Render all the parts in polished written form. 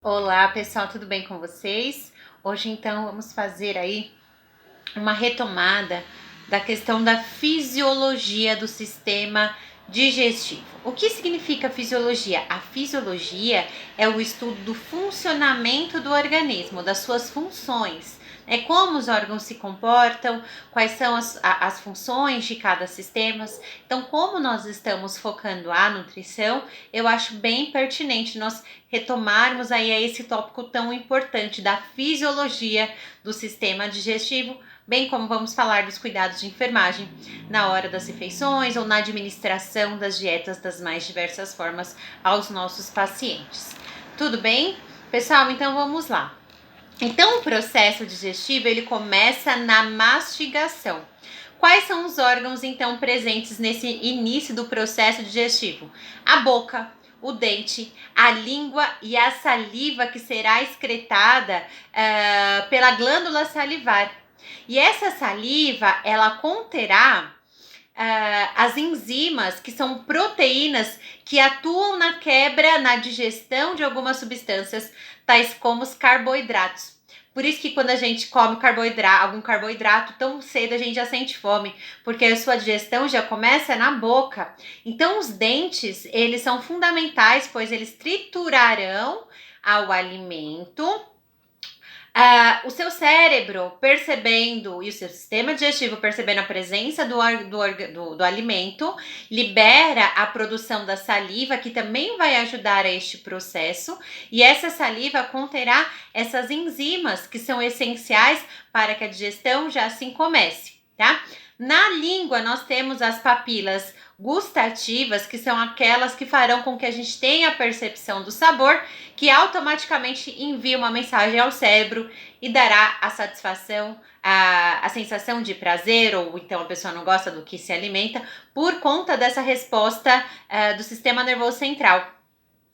Olá pessoal, tudo bem com vocês? Hoje então vamos fazer aí uma retomada da questão da fisiologia do sistema digestivo. O que significa fisiologia? A fisiologia é o estudo do funcionamento do organismo, das suas funções. É como os órgãos se comportam, quais são as funções de cada sistema. Então, como nós estamos focando a nutrição, eu acho bem pertinente nós retomarmos aí esse tópico tão importante da fisiologia do sistema digestivo, bem como vamos falar dos cuidados de enfermagem na hora das refeições ou na administração das dietas das mais diversas formas aos nossos pacientes. Tudo bem? Pessoal, então vamos lá. Então, o processo digestivo, ele começa na mastigação. Quais são os órgãos, então, presentes nesse início do processo digestivo? A boca, o dente, a língua e a saliva que será excretada pela glândula salivar. E essa saliva, ela conterá as enzimas, que são proteínas que atuam na quebra, na digestão de algumas substâncias, tais como os carboidratos. Por isso que quando a gente come algum carboidrato, tão cedo a gente já sente fome, porque a sua digestão já começa na boca. Então os dentes, eles são fundamentais, pois eles triturarão ao alimento. O seu cérebro percebendo e o seu sistema digestivo percebendo a presença do alimento, libera a produção da saliva, que também vai ajudar a este processo, e essa saliva conterá essas enzimas que são essenciais para que a digestão já assim comece, tá? Na língua, nós temos as papilas gustativas, que são aquelas que farão com que a gente tenha a percepção do sabor, que automaticamente envia uma mensagem ao cérebro e dará a satisfação, a sensação de prazer, ou então a pessoa não gosta do que se alimenta, por conta dessa resposta do sistema nervoso central.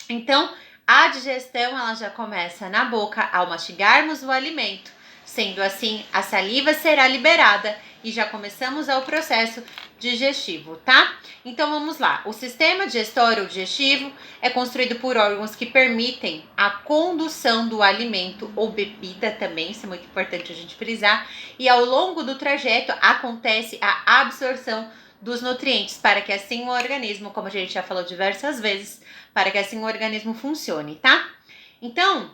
Então, a digestão ela já começa na boca ao mastigarmos o alimento. Sendo assim, a saliva será liberada e já começamos o processo digestivo, tá? Então vamos lá. O sistema digestório ou digestivo é construído por órgãos que permitem a condução do alimento ou bebida também, isso é muito importante a gente frisar, e ao longo do trajeto acontece a absorção dos nutrientes para que assim o organismo, como a gente já falou diversas vezes, para que assim o organismo funcione, tá? Então,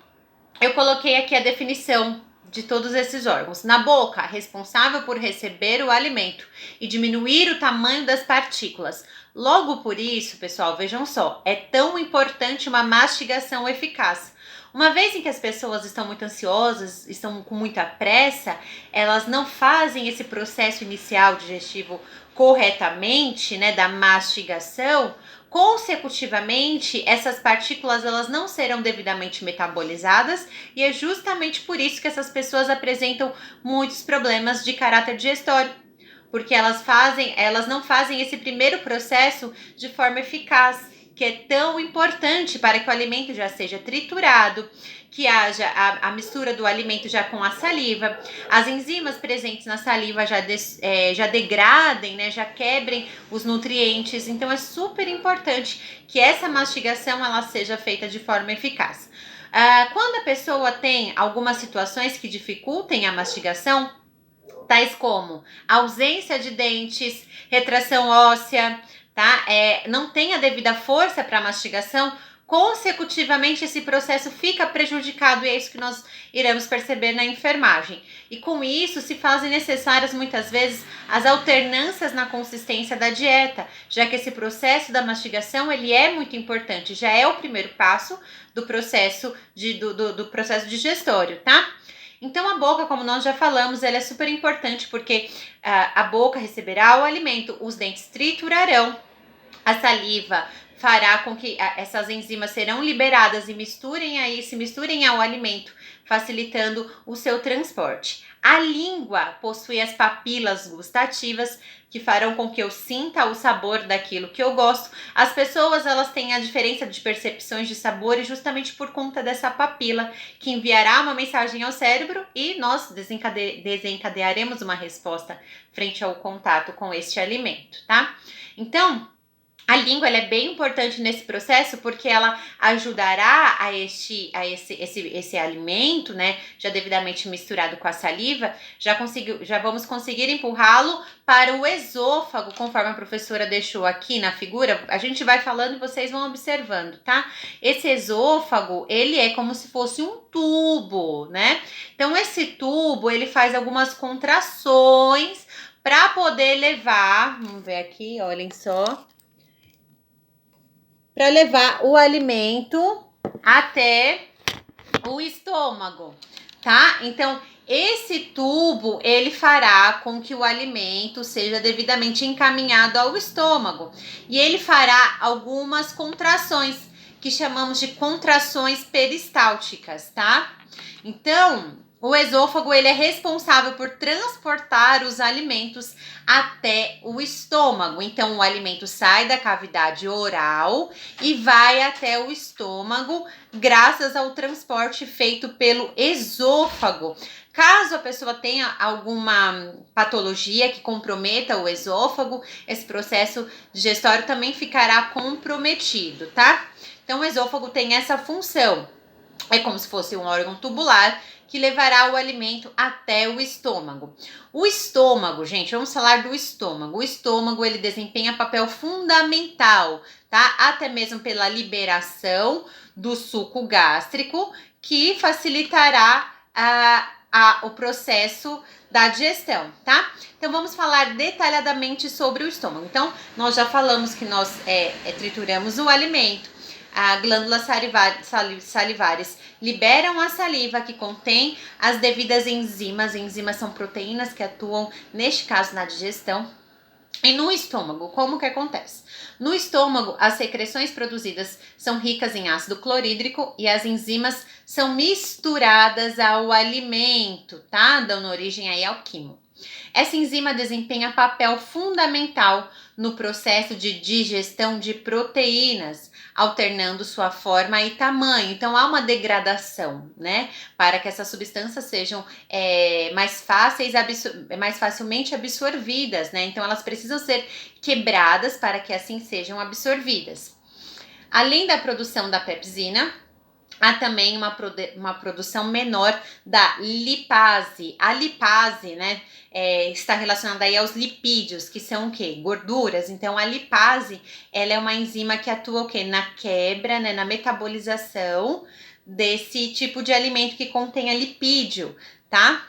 eu coloquei aqui a definição de todos esses órgãos. Na boca, responsável por receber o alimento e diminuir o tamanho das partículas. Logo por isso, pessoal, vejam só, é tão importante uma mastigação eficaz. Uma vez em que as pessoas estão muito ansiosas, estão com muita pressa, elas não fazem esse processo inicial digestivo corretamente, né, da mastigação. Consecutivamente, essas partículas elas não serão devidamente metabolizadas e é justamente por isso que essas pessoas apresentam muitos problemas de caráter digestório, porque elas não fazem esse primeiro processo de forma eficaz, que é tão importante para que o alimento já seja triturado, que haja a mistura do alimento já com a saliva, as enzimas presentes na saliva já degradem, né, já quebrem os nutrientes. Então é super importante que essa mastigação ela seja feita de forma eficaz. Quando a pessoa tem algumas situações que dificultem a mastigação, tais como ausência de dentes, retração óssea, tá? Não tem a devida força para a mastigação, consecutivamente esse processo fica prejudicado e é isso que nós iremos perceber na enfermagem. E com isso se fazem necessárias muitas vezes as alternâncias na consistência da dieta, já que esse processo da mastigação ele é muito importante, já é o primeiro passo do processo do processo digestório, tá? Então a boca, como nós já falamos, ela é super importante porque a boca receberá o alimento, os dentes triturarão, a saliva fará com que essas enzimas serão liberadas e se misturem ao alimento, facilitando o seu transporte. A língua possui as papilas gustativas, que farão com que eu sinta o sabor daquilo que eu gosto. As pessoas elas têm a diferença de percepções de sabores justamente por conta dessa papila, que enviará uma mensagem ao cérebro e nós desencadearemos uma resposta frente ao contato com este alimento, tá? Então, A língua ela é bem importante nesse processo porque ela ajudará a esse alimento, né, já devidamente misturado com a saliva, já vamos conseguir empurrá-lo para o esôfago, conforme a professora deixou aqui na figura. A gente vai falando e vocês vão observando, tá? Esse esôfago, ele é como se fosse um tubo, né? Então esse tubo, ele faz algumas contrações para poder levar, vamos ver aqui, olhem só, para levar o alimento até o estômago, tá? Então, esse tubo, ele fará com que o alimento seja devidamente encaminhado ao estômago. E ele fará algumas contrações, que chamamos de contrações peristálticas, tá? Então, o esôfago ele é responsável por transportar os alimentos até o estômago. Então, o alimento sai da cavidade oral e vai até o estômago graças ao transporte feito pelo esôfago. Caso a pessoa tenha alguma patologia que comprometa o esôfago, esse processo digestório também ficará comprometido, tá? Então, o esôfago tem essa função. É como se fosse um órgão tubular que levará o alimento até o estômago. O estômago, gente, vamos falar do estômago. O estômago, ele desempenha papel fundamental, tá? Até mesmo pela liberação do suco gástrico, que facilitará o processo da digestão, tá? Então, vamos falar detalhadamente sobre o estômago. Então, nós já falamos que nós trituramos o alimento. As glândulas salivares liberam a saliva que contém as devidas enzimas. Enzimas são proteínas que atuam, neste caso, na digestão. E no estômago, como que acontece? No estômago, as secreções produzidas são ricas em ácido clorídrico e as enzimas são misturadas ao alimento, tá? Dando origem aí ao quimo. Essa enzima desempenha papel fundamental no processo de digestão de proteínas, alternando sua forma e tamanho. Então, há uma degradação, né? Para que essas substâncias sejam mais facilmente absorvidas, né? Então, elas precisam ser quebradas para que assim sejam absorvidas. Além da produção da pepsina, há também uma produção menor da lipase. A lipase, né, está relacionada aí aos lipídios, que são o quê? Gorduras. Então, a lipase, ela é uma enzima que atua o quê? Na quebra, né, na metabolização desse tipo de alimento que contém lipídio, tá?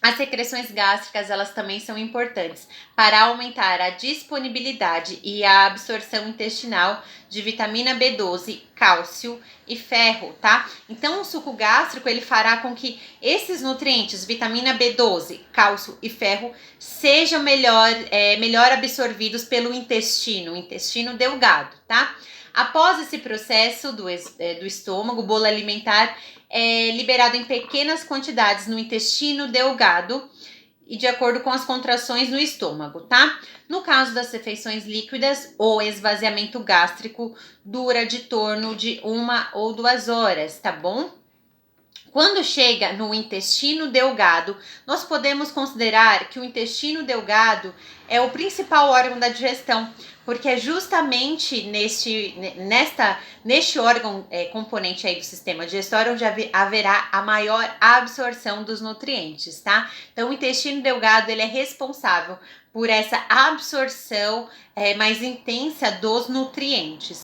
As secreções gástricas, elas também são importantes para aumentar a disponibilidade e a absorção intestinal de vitamina B12, cálcio e ferro, tá? Então, o suco gástrico, ele fará com que esses nutrientes, vitamina B12, cálcio e ferro, sejam melhor absorvidos pelo intestino, o intestino delgado, tá? Após esse processo do estômago, o bolo alimentar é liberado em pequenas quantidades no intestino delgado e de acordo com as contrações no estômago, tá? No caso das refeições líquidas, o esvaziamento gástrico dura de torno de 1 ou 2 horas, tá bom? Quando chega no intestino delgado, nós podemos considerar que o intestino delgado é o principal órgão da digestão, porque é justamente neste órgão componente aí do sistema digestório onde haverá a maior absorção dos nutrientes, tá? Então, o intestino delgado, ele é responsável por essa absorção mais intensa dos nutrientes.